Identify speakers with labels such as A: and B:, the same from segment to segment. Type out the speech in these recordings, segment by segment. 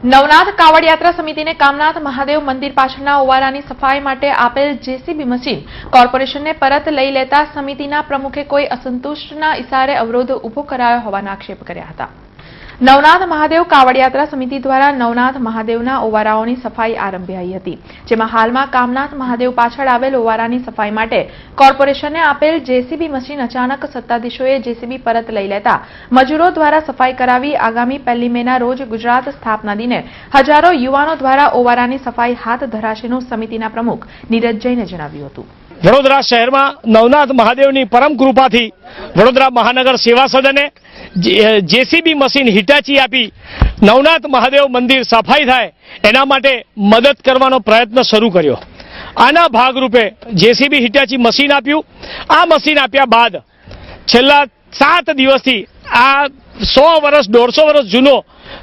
A: નવનાથ કાવડ યાત્રા સમિતિને કામનાથ મહાદેવ મંદિર પાછળના ઓવારાની સફાઈ માટે આપેલ જેસીબી મશીન કોર્પોરેશનને પરત લઈ લેતા સમિતિના પ્રમુખે કોઈ અસંતુષ્ટના ઇશારે અવરોધ ઉભો કરાયો હોવાના આક્ષેપ કર્યા હતા। નવનાથ મહાદેવ કાવડ યાત્રા સમિતિ દ્વારા નવનાથ મહાદેવના ઓવારાઓની સફાઈ આરંભાઈ હતી, જેમાં હાલમાં કામનાથ મહાદેવ પાછળ આવેલ ઓવારાની સફાઈ માટે કોર્પોરેશને આપેલ જેસીબી મશીન અચાનક સત્તાધીશોએ જેસીબી પરત લઈ લેતા મજૂરો દ્વારા સફાઈ કરાવી આગામી 1 મેના રોજ ગુજરાત સ્થાપના દિને હજારો યુવાનો દ્વારા ઓવારાની સફાઈ હાથ ધરાશેનું સમિતિના પ્રમુખ નીરજ જૈને જણાવ્યું હતું।
B: વડોદરા શહેરમાં નવનાથ મહાદેવની પરમ કૃપાથી વડોદરા મહાનગર સેવા સદને જેસીબી મશીન હિટાચી આપી નવનાથ મહાદેવ મંદિર સફાઈ થાય એના માટે મદદ કરવાનો પ્રયત્ન શરૂ કર્યો। આના ભાગરૂપે જેસીબી હિટાચી મશીન આપ્યું। આ મશીન આપ્યા બાદ છેલ્લા 7 દિવસથી આ 100 વર્ષ 150 વર્ષ જૂનો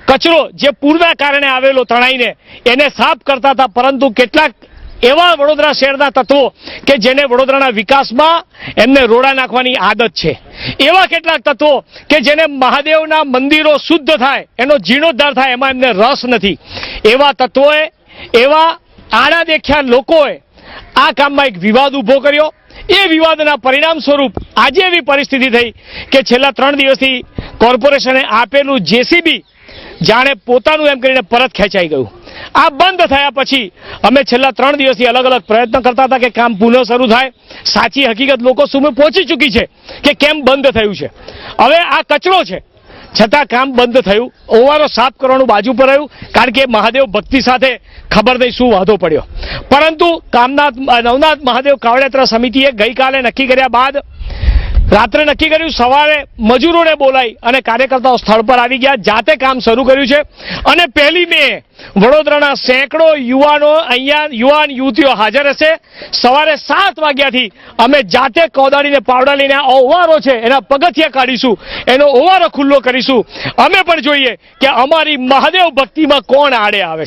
B: કચરો જે પૂરના કારણે આવેલો તણાઈને એને સાફ કરતા હતા, પરંતુ કેટલાક એવા વડોદરા શહેરના તત્વો કે જેને વડોદરાના વિકાસમાં એમને રોડા નાખવાની આદત છે, એવા કેટલાક તત્વો કે જેને મહાદેવના મંદિરો શુદ્ધ થાય એનો જીર્ણોદ્ધાર થાય એમાં એમને રસ નથી, એવા તત્વોએ એવા આડા દેખ્યા લોકોએ આ કામમાં એક વિવાદ ઊભો કર્યો। એ વિવાદના પરિણામ સ્વરૂપ આજે એવી પરિસ્થિતિ થઈ કે છેલ્લા 3 દિવસથી કોર્પોરેશને આપેલું જેસીબી જાણે પોતાનું એમ કરીને પરત ખેંચાઈ ગયું। આ બંધ થયા પછી અમે છેલ્લા 3 દિવસથી અલગ અલગ પ્રયત્ન કરતા હતા કે કામ પુનઃ શરૂ થાય। સાચી હકીકત લોકો સુધી પહોંચી ચૂકી છે કે કેમ બંધ થયું છે। હવે આ કચરો છે છતાં કામ બંધ થયું, ઓવારો સાફ કરવાનું બાજુ પર રહ્યું, કારણ કે મહાદેવ ભક્તિ સાથે ખબર નહીં શું વાંધો પડ્યો। પરંતુ નવનાથ મહાદેવ કાવડ યાત્રા સમિતિએ ગઈકાલે નક્કી કર્યા બાદ રાત્રે નક્કી કર્યું, સવારે મજૂરોને બોલાવી અને કાર્યકર્તાઓ સ્થળ પર આવી ગયા, જાતે કામ શરૂ કર્યું છે અને 1 મે વડોદરાના સેંકડો યુવાનો અહીંયા યુવાન યુવતીઓ હાજર હશે। સવારે 7 વાગ્યાથી અમે જાતે કોદાળીને પાવડા લઈને આ ઓવારો છે એના પગથિયા કાઢીશું, એનો ઓવારો ખુલ્લો કરીશું। અમે પણ જોઈએ કે અમારી મહાદેવ ભક્તિમાં કોણ આડે આવે છે।